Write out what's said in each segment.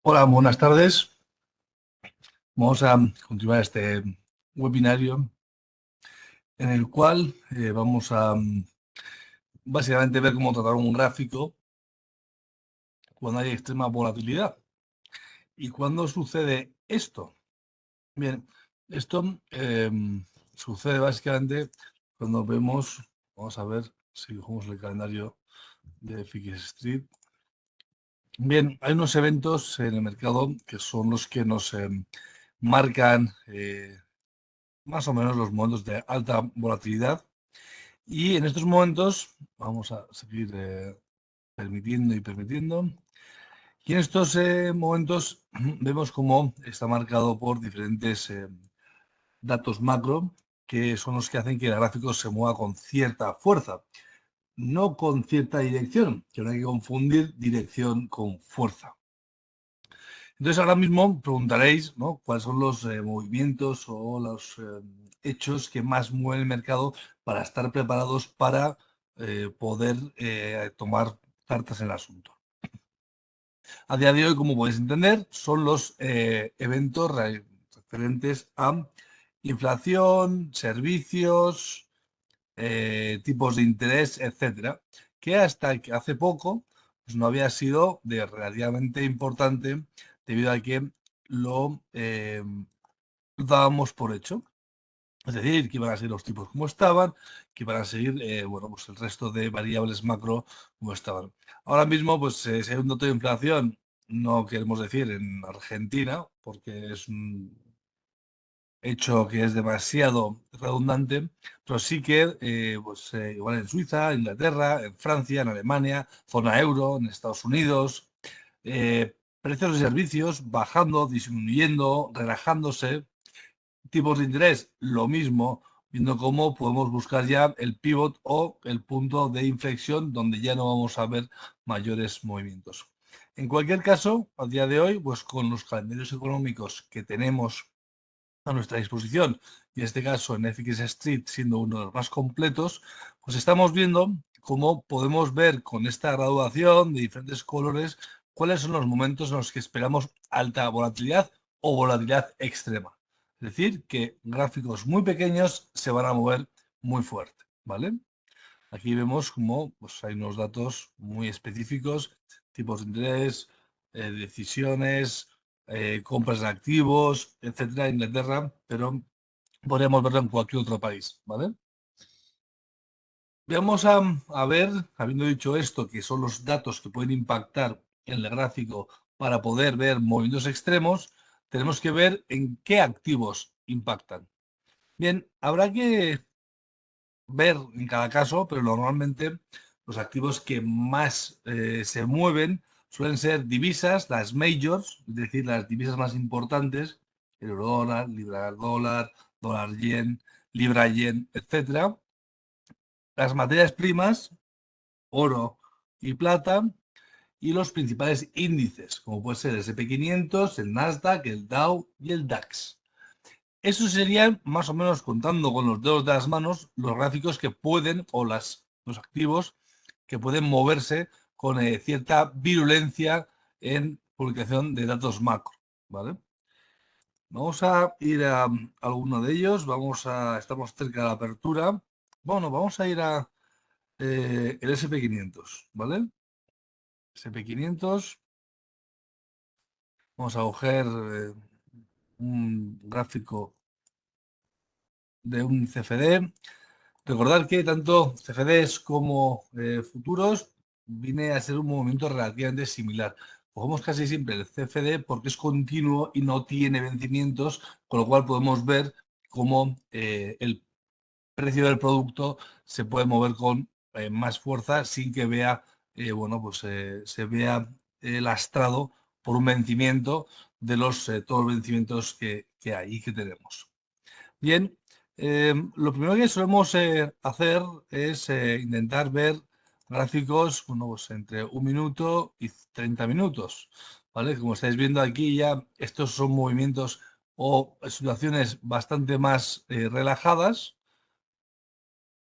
Hola, buenas tardes. Vamos a continuar este webinario en el cual vamos a básicamente ver cómo tratar un gráfico cuando hay extrema volatilidad. ¿Y cuándo sucede esto? Bien, esto sucede básicamente cuando vemos, vamos a ver si cogemos el calendario de FX Street. Bien, hay unos eventos en el mercado que son los que nos marcan más o menos los momentos de alta volatilidad. Y en estos momentos vamos a seguir permitiendo y permitiendo. Y en estos momentos vemos cómo está marcado por diferentes datos macro que son los que hacen que el gráfico se mueva con cierta fuerza, no con cierta dirección, que no hay que confundir dirección con fuerza. Entonces ahora mismo preguntaréis, ¿no?, cuáles son los movimientos o los hechos que más mueven el mercado para estar preparados para poder tomar cartas en el asunto. A día de hoy, como podéis entender, son los eventos referentes a inflación, servicios, tipos de interés, etcétera, que hasta que hace poco pues no había sido de relativamente importante debido a que lo dábamos por hecho. Es decir, que iban a seguir los tipos como estaban, que iban a seguir bueno, pues el resto de variables macro como estaban. Ahora mismo, pues si hay un dato de inflación, no queremos decir en Argentina, porque es un hecho que es demasiado redundante, pero sí que pues, igual en Suiza, Inglaterra, en Francia, en Alemania, zona euro, en Estados Unidos, precios de servicios bajando, disminuyendo, relajándose, tipos de interés, lo mismo, viendo cómo podemos buscar ya el pivot o el punto de inflexión donde ya no vamos a ver mayores movimientos. En cualquier caso, a día de hoy, pues con los calendarios económicos que tenemos a nuestra disposición, y en este caso en FX Street siendo uno de los más completos, pues estamos viendo cómo podemos ver con esta graduación de diferentes colores cuáles son los momentos en los que esperamos alta volatilidad o volatilidad extrema. Es decir, que gráficos muy pequeños se van a mover muy fuerte, ¿vale? Aquí vemos cómo pues, hay unos datos muy específicos, tipos de interés, decisiones, compras de activos, etcétera, Inglaterra, pero podríamos verlo en cualquier otro país, ¿vale? Vamos a ver, habiendo dicho esto, que son los datos que pueden impactar en el gráfico para poder ver movimientos extremos, tenemos que ver en qué activos impactan. Bien, habrá que ver en cada caso, pero normalmente los activos que más se mueven suelen ser divisas, las majors, es decir, las divisas más importantes, el euro dólar, libra dólar, dólar yen, libra yen, etcétera. Las materias primas, oro y plata, y los principales índices, como puede ser el S&P 500, el Nasdaq, el Dow y el DAX. Esos serían, más o menos contando con los dedos de las manos, los gráficos que pueden, o los activos que pueden moverse con cierta virulencia en publicación de datos macro, ¿vale? Vamos a ir a alguno de ellos, estamos cerca de la apertura. Bueno, vamos a ir a el S&P 500, ¿vale? S&P 500, vamos a coger un gráfico de un CFD. Recordar que tanto CFDs como futuros viene a ser un movimiento relativamente similar. Cogemos casi siempre el CFD porque es continuo y no tiene vencimientos, con lo cual podemos ver cómo el precio del producto se puede mover con más fuerza sin que vea, bueno, pues se vea lastrado por un vencimiento de todos los vencimientos que hay y que tenemos. Bien, lo primero que solemos hacer es intentar ver gráficos, bueno, pues entre 1 minuto y 30 minutos, ¿vale? Como estáis viendo aquí ya, estos son movimientos o situaciones bastante más relajadas,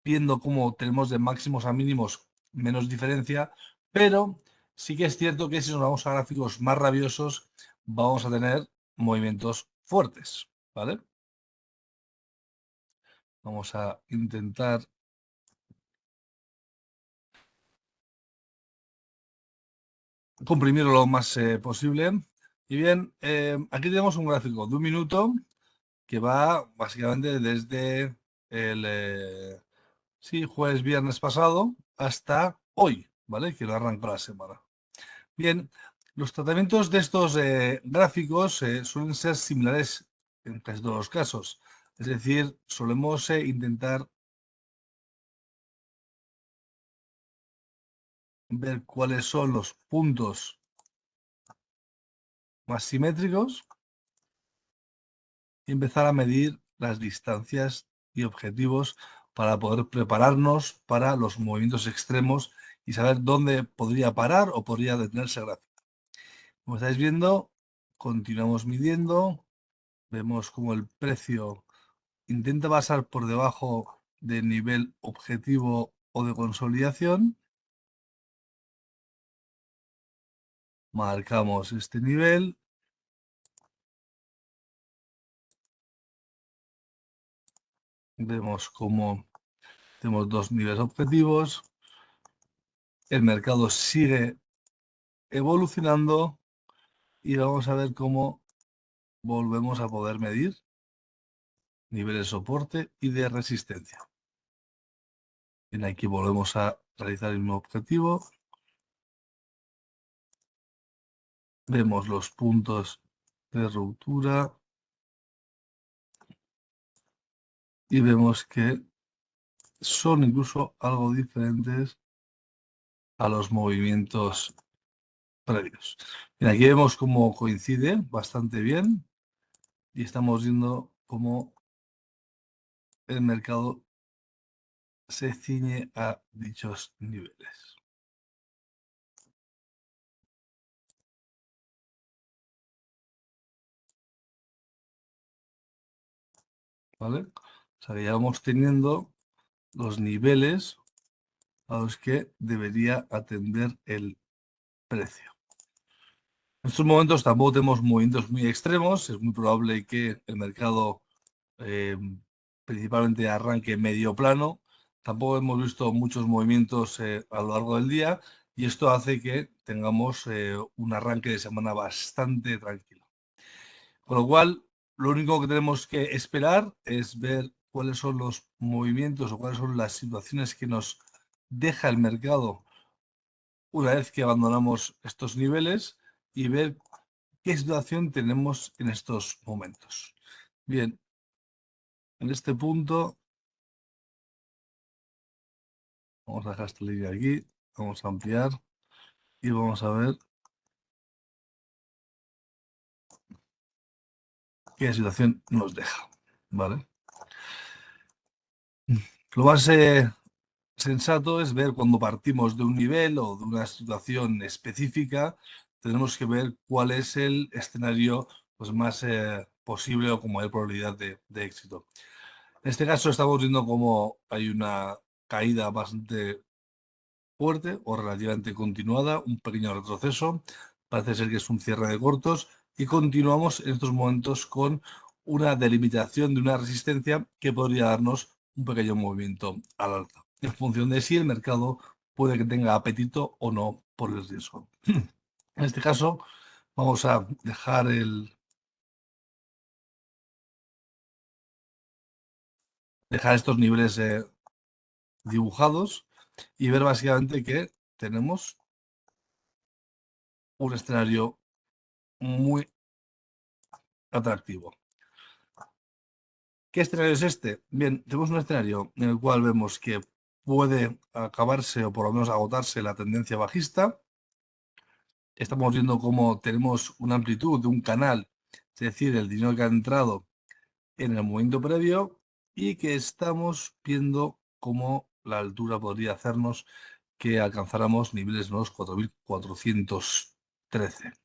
viendo cómo tenemos de máximos a mínimos menos diferencia, pero Sí que es cierto que si nos vamos a gráficos más rabiosos, vamos a tener movimientos fuertes, ¿vale? Vamos a intentar comprimirlo lo más posible. Y bien, aquí tenemos un gráfico de 1 minuto que va básicamente desde el sí, jueves, viernes pasado hasta hoy, ¿vale? Que lo arranca la semana. Bien, los tratamientos de estos gráficos suelen ser similares en casi todos los casos. Es decir, solemos intentar ver cuáles son los puntos más simétricos y empezar a medir las distancias y objetivos para poder prepararnos para los movimientos extremos y saber dónde podría parar o podría detenerse el gráfico. Como estáis viendo, continuamos midiendo, vemos como el precio intenta pasar por debajo del nivel objetivo o de consolidación. Marcamos este nivel. Vemos cómo tenemos dos niveles objetivos. El mercado sigue evolucionando y vamos a ver cómo volvemos a poder medir niveles de soporte y de resistencia. Bien, aquí volvemos a realizar el mismo objetivo. Vemos los puntos de ruptura y vemos que son incluso algo diferentes a los movimientos previos. Bien, aquí vemos cómo coincide bastante bien y estamos viendo cómo el mercado se ciñe a dichos niveles. ¿Vale? O sea que ya vamos teniendo los niveles a los que debería atender el precio. En estos momentos tampoco tenemos movimientos muy extremos, es muy probable que el mercado eh, principalmente arranque medio plano. Tampoco hemos visto muchos movimientos a lo largo del día y esto hace que tengamos un arranque de semana bastante tranquilo. Con lo cual, lo único que tenemos que esperar es ver cuáles son los movimientos o cuáles son las situaciones que nos deja el mercado una vez que abandonamos estos niveles y ver qué situación tenemos en estos momentos. Bien, en este punto vamos a dejar esta línea aquí, vamos a ampliar y vamos a ver qué situación nos deja, ¿vale? Lo más sensato es ver cuando partimos de un nivel o de una situación específica, tenemos que ver cuál es el escenario pues, más posible o con mayor probabilidad de éxito. En este caso estamos viendo cómo hay una caída bastante fuerte o relativamente continuada, un pequeño retroceso, parece ser que es un cierre de cortos y continuamos en estos momentos con una delimitación de una resistencia que podría darnos un pequeño movimiento al alza, en función de si el mercado puede que tenga apetito o no por el riesgo. En este caso, vamos a dejar estos niveles dibujados y ver básicamente que tenemos un escenario muy atractivo. ¿Qué escenario es este? Bien, tenemos un escenario en el cual vemos que puede acabarse o por lo menos agotarse la tendencia bajista. Estamos viendo cómo tenemos una amplitud de un canal, es decir, el dinero que ha entrado en el momento previo y que estamos viendo cómo la altura podría hacernos que alcanzáramos niveles nuevos 4.413.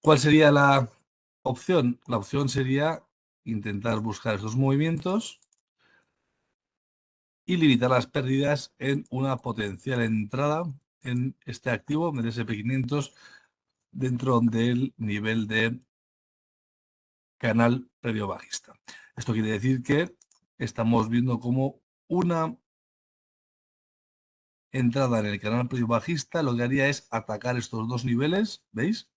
¿Cuál sería la opción? La opción sería intentar buscar esos movimientos y limitar las pérdidas en una potencial entrada en este activo, en el SP500, dentro del nivel de canal previo bajista. Esto quiere decir que estamos viendo como una entrada en el canal previo bajista lo que haría es atacar estos dos niveles, ¿veis?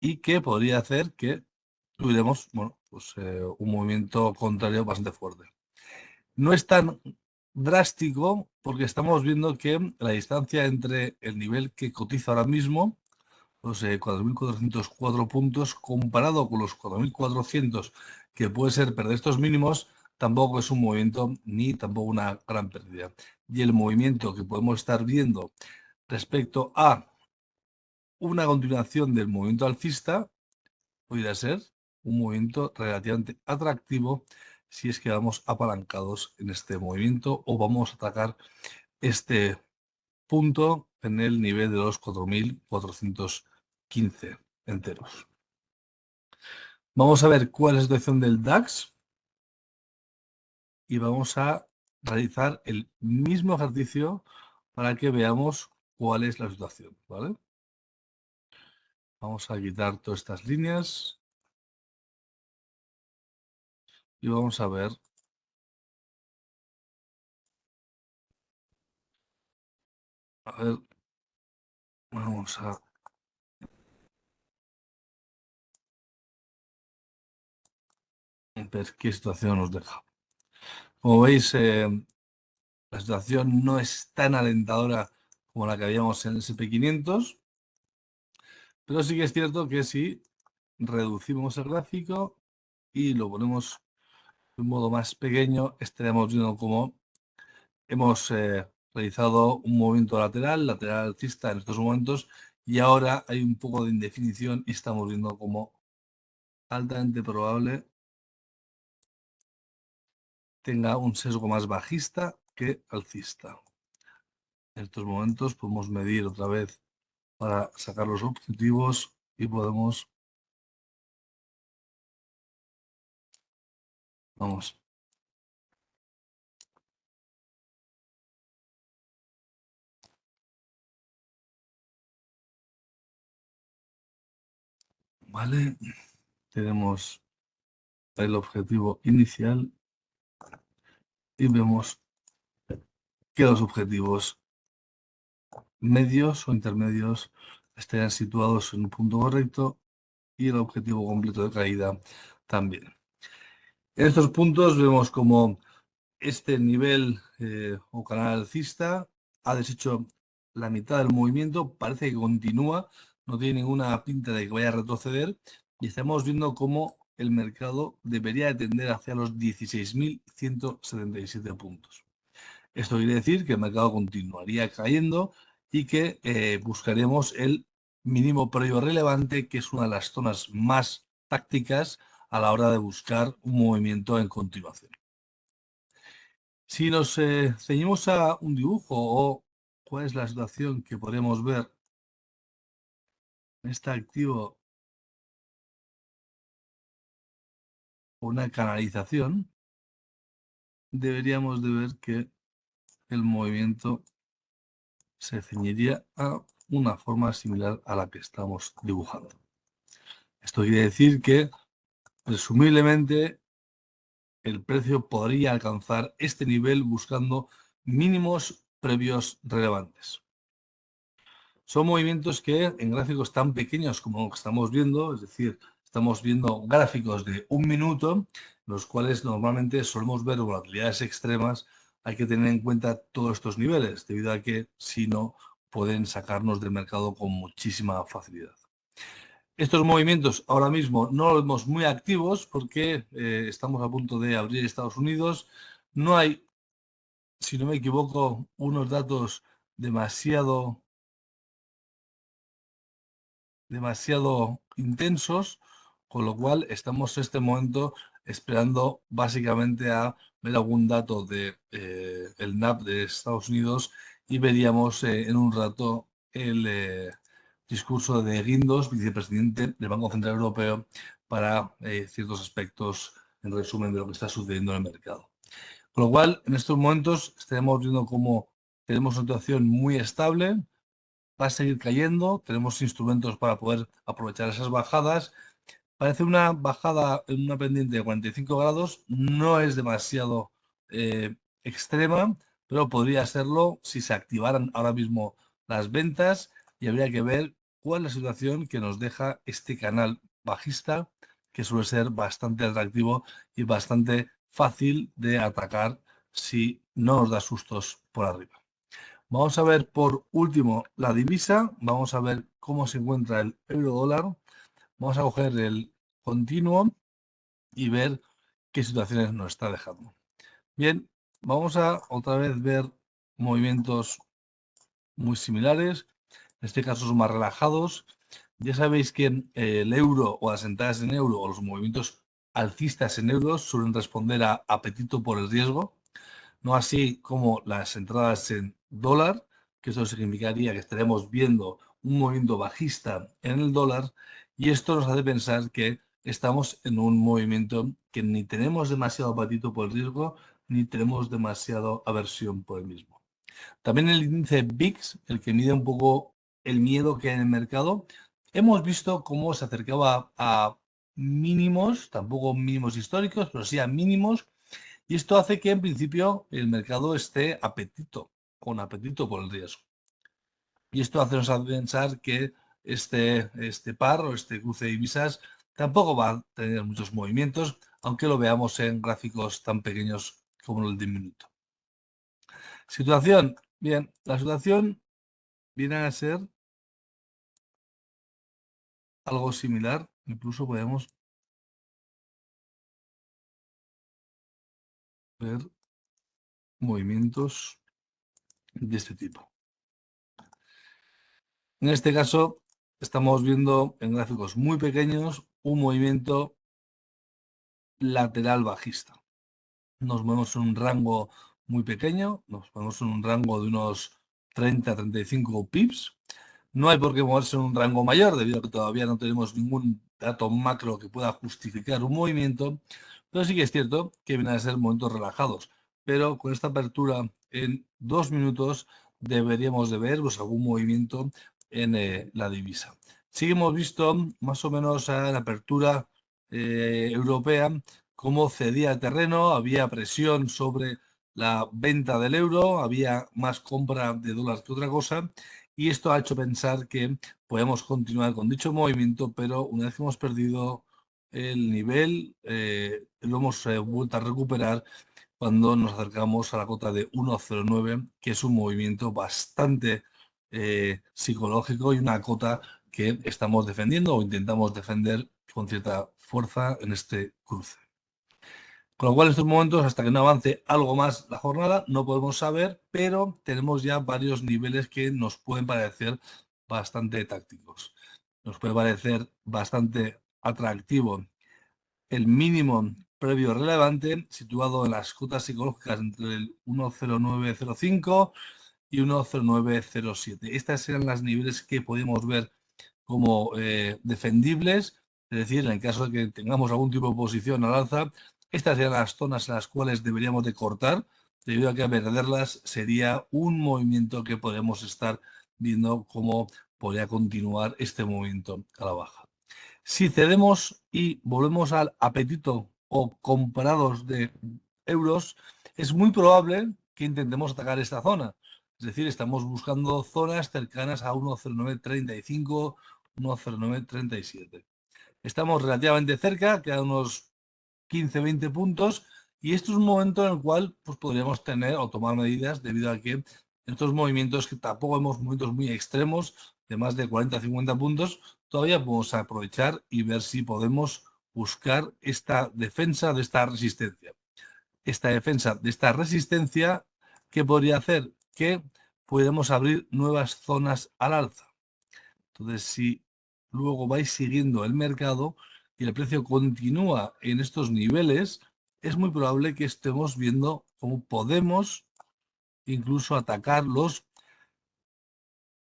Y que podría hacer que tuviéramos, bueno, pues un movimiento contrario bastante fuerte. No es tan drástico porque estamos viendo que la distancia entre el nivel que cotiza ahora mismo, los 4.404 puntos, comparado con los 4.400 que puede ser perder estos mínimos, tampoco es un movimiento ni tampoco una gran pérdida. Y el movimiento que podemos estar viendo respecto a una continuación del movimiento alcista podría ser un movimiento relativamente atractivo si es que vamos apalancados en este movimiento o vamos a atacar este punto en el nivel de los 4.415 enteros. Vamos a ver cuál es la situación del DAX y vamos a realizar el mismo ejercicio para que veamos cuál es la situación, ¿vale? Vamos a quitar todas estas líneas y vamos a ver. A ver, vamos a ver qué situación nos deja. Como veis, la situación no es tan alentadora como la que habíamos en el SP500, pero sí que es cierto que si reducimos el gráfico y lo ponemos de un modo más pequeño, estaremos viendo cómo hemos realizado un movimiento lateral alcista en estos momentos, y ahora hay un poco de indefinición y estamos viendo como altamente probable tenga un sesgo más bajista que alcista. En estos momentos podemos medir otra vez para sacar los objetivos y podemos, vamos, vale, tenemos el objetivo inicial y vemos que los objetivos medios o intermedios estarían situados en un punto correcto y el objetivo completo de caída también. En estos puntos vemos como este nivel o canal alcista ha deshecho la mitad del movimiento, parece que continúa, no tiene ninguna pinta de que vaya a retroceder y estamos viendo cómo el mercado debería de tender hacia los 16.177 puntos. Esto quiere decir que el mercado continuaría cayendo y que buscaremos el mínimo previo relevante, que es una de las zonas más tácticas a la hora de buscar un movimiento en continuación. Si nos ceñimos a un dibujo o cuál es la situación que podemos ver en este activo, una canalización, deberíamos de ver que el movimiento se ceñiría a una forma similar a la que estamos dibujando. Esto quiere decir que, presumiblemente, el precio podría alcanzar este nivel buscando mínimos previos relevantes. Son movimientos que en gráficos tan pequeños como lo que estamos viendo, es decir, estamos viendo gráficos de un minuto, los cuales normalmente solemos ver volatilidades extremas. Hay que tener en cuenta todos estos niveles, debido a que si no, pueden sacarnos del mercado con muchísima facilidad. Estos movimientos ahora mismo no los vemos muy activos porque estamos a punto de abrir Estados Unidos. No hay, si no me equivoco, unos datos demasiado intensos, con lo cual estamos en este momento esperando básicamente a ver algún dato de el NAP de Estados Unidos y veríamos en un rato el discurso de Guindos, vicepresidente del Banco Central Europeo, para ciertos aspectos, en resumen, de lo que está sucediendo en el mercado. Con lo cual, en estos momentos estaremos viendo cómo tenemos una situación muy estable, va a seguir cayendo, tenemos instrumentos para poder aprovechar esas bajadas. Parece una bajada en una pendiente de 45 grados, no es demasiado extrema, pero podría serlo si se activaran ahora mismo las ventas y habría que ver cuál es la situación que nos deja este canal bajista, que suele ser bastante atractivo y bastante fácil de atacar si no nos da sustos por arriba. Vamos a ver por último la divisa, vamos a ver cómo se encuentra el euro dólar, vamos a coger el continuo y ver qué situaciones nos está dejando. Bien, vamos a otra vez ver movimientos muy similares, en este caso son más relajados. Ya sabéis que el euro o las entradas en euro o los movimientos alcistas en euros suelen responder a apetito por el riesgo, no así como las entradas en dólar, que eso significaría que estaremos viendo un movimiento bajista en el dólar, y esto nos hace pensar que estamos en un movimiento que ni tenemos demasiado apetito por el riesgo, ni tenemos demasiado aversión por el mismo. También el índice VIX, el que mide un poco el miedo que hay en el mercado, hemos visto cómo se acercaba a mínimos, tampoco mínimos históricos, pero sí a mínimos, y esto hace que en principio el mercado esté con apetito por el riesgo. Y esto hace pensar que este par o este cruce de divisas tampoco va a tener muchos movimientos, aunque lo veamos en gráficos tan pequeños como el de un minuto. Situación. Bien, la situación viene a ser algo similar. Incluso podemos ver movimientos de este tipo. En este caso, estamos viendo en gráficos muy pequeños un movimiento lateral bajista. Nos movemos en un rango muy pequeño, nos movemos en un rango de unos 30-35 pips. No hay por qué moverse en un rango mayor, debido a que todavía no tenemos ningún dato macro que pueda justificar un movimiento, pero sí que es cierto que vienen a ser momentos relajados. Pero con esta apertura en 2 minutos deberíamos de ver pues, algún movimiento en la divisa. Sí que hemos visto más o menos a la apertura europea cómo cedía terreno, había presión sobre la venta del euro, había más compra de dólares que otra cosa, y esto ha hecho pensar que podemos continuar con dicho movimiento, pero una vez que hemos perdido el nivel, lo hemos vuelto a recuperar cuando nos acercamos a la cota de 1,09, que es un movimiento bastante psicológico y una cota que estamos defendiendo o intentamos defender con cierta fuerza en este cruce. Con lo cual, en estos momentos, hasta que no avance algo más la jornada, no podemos saber, pero tenemos ya varios niveles que nos pueden parecer bastante tácticos. Nos puede parecer bastante atractivo el mínimo previo relevante situado en las cotas psicológicas entre el 1,0905 y 1,0907. Estas serán las niveles que podemos ver como defendibles, es decir, en el caso de que tengamos algún tipo de posición al alza, estas serían las zonas en las cuales deberíamos de cortar, debido a que a perderlas sería un movimiento que podemos estar viendo cómo podría continuar este movimiento a la baja. Si cedemos y volvemos al apetito o comprados de euros, es muy probable que intentemos atacar esta zona. Es decir, estamos buscando zonas cercanas a 1,0935, 1,0937. Estamos relativamente cerca, quedan unos 15-20 puntos, y esto es un momento en el cual pues, podríamos tener o tomar medidas debido a que en estos movimientos, que tampoco vemos movimientos muy extremos, de más de 40-50 puntos, todavía podemos aprovechar y ver si podemos buscar esta defensa de esta resistencia. Esta defensa de esta resistencia, ¿qué podría hacer? Que podemos abrir nuevas zonas al alza. Entonces, si luego vais siguiendo el mercado y el precio continúa en estos niveles, es muy probable que estemos viendo cómo podemos incluso atacar los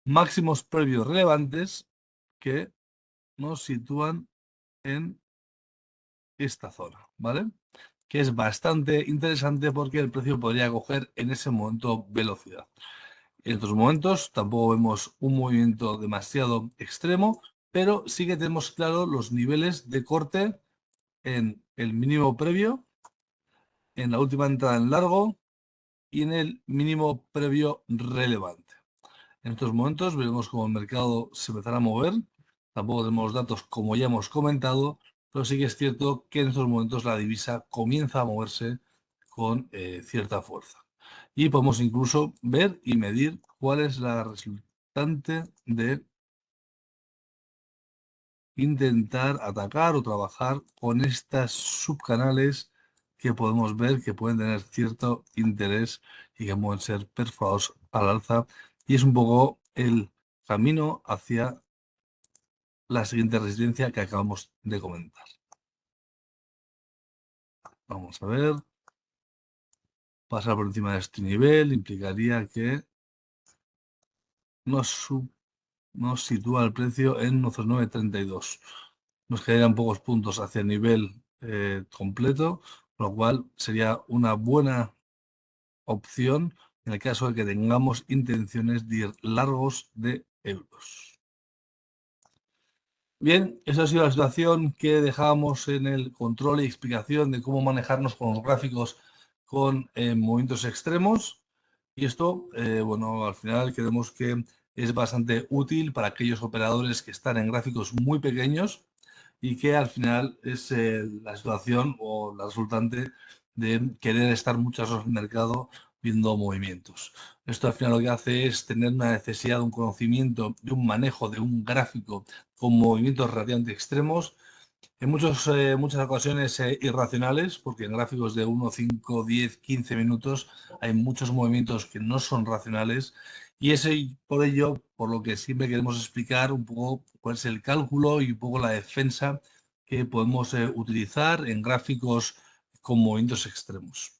máximos previos relevantes que nos sitúan en esta zona, ¿vale? Que es bastante interesante porque el precio podría coger en ese momento velocidad. En estos momentos tampoco vemos un movimiento demasiado extremo, pero sí que tenemos claro los niveles de corte en el mínimo previo, en la última entrada en largo y en el mínimo previo relevante. En estos momentos veremos cómo el mercado se empezará a mover. Tampoco tenemos datos como ya hemos comentado, pero sí que es cierto que en estos momentos la divisa comienza a moverse con cierta fuerza. Y podemos incluso ver y medir cuál es la resultante de intentar atacar o trabajar con estas subcanales que podemos ver que pueden tener cierto interés y que pueden ser perforados al alza. Y es un poco el camino hacia la siguiente resistencia que acabamos de comentar. Vamos a ver. Pasar por encima de este nivel implicaría que nos sitúa el precio en 9.32. Nos quedarían pocos puntos hacia el nivel completo, lo cual sería una buena opción en el caso de que tengamos intenciones de ir largos de euros. Bien, esa ha sido la situación que dejábamos en el control y explicación de cómo manejarnos con los gráficos con movimientos extremos. Y esto, bueno, al final creemos que es bastante útil para aquellos operadores que están en gráficos muy pequeños y que al final es la situación o la resultante de querer estar muchas horas en el mercado viendo movimientos. Esto al final lo que hace es tener una necesidad de un conocimiento, de un manejo de un gráfico con movimientos relativamente extremos, en muchas ocasiones irracionales, porque en gráficos de 1, 5, 10, 15 minutos hay muchos movimientos que no son racionales y por ello, por lo que siempre queremos explicar un poco cuál es el cálculo y un poco la defensa que podemos utilizar en gráficos con movimientos extremos.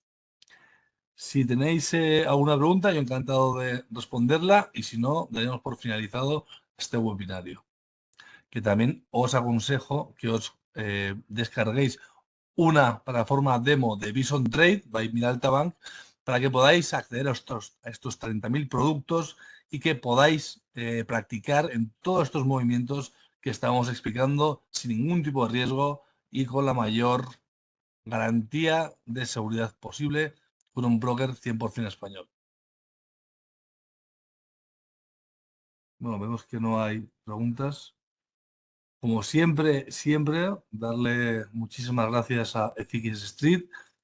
Si tenéis alguna pregunta, yo encantado de responderla y si no, daremos por finalizado este webinario. Que también os aconsejo que os descarguéis una plataforma demo de Bison Trade by Miralta para que podáis acceder a estos 30.000 productos y que podáis practicar en todos estos movimientos que estamos explicando sin ningún tipo de riesgo y con la mayor garantía de seguridad posible con un broker 100% español. Bueno, vemos que no hay preguntas. Como siempre, darle muchísimas gracias a FX Street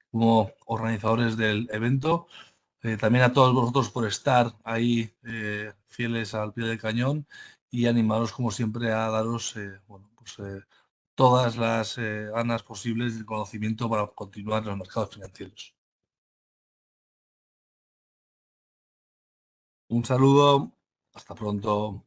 como organizadores del evento. También a todos vosotros por estar ahí fieles al pie del cañón y animaros como siempre a daros todas las ganas posibles de conocimiento para continuar en los mercados financieros. Un saludo, hasta pronto.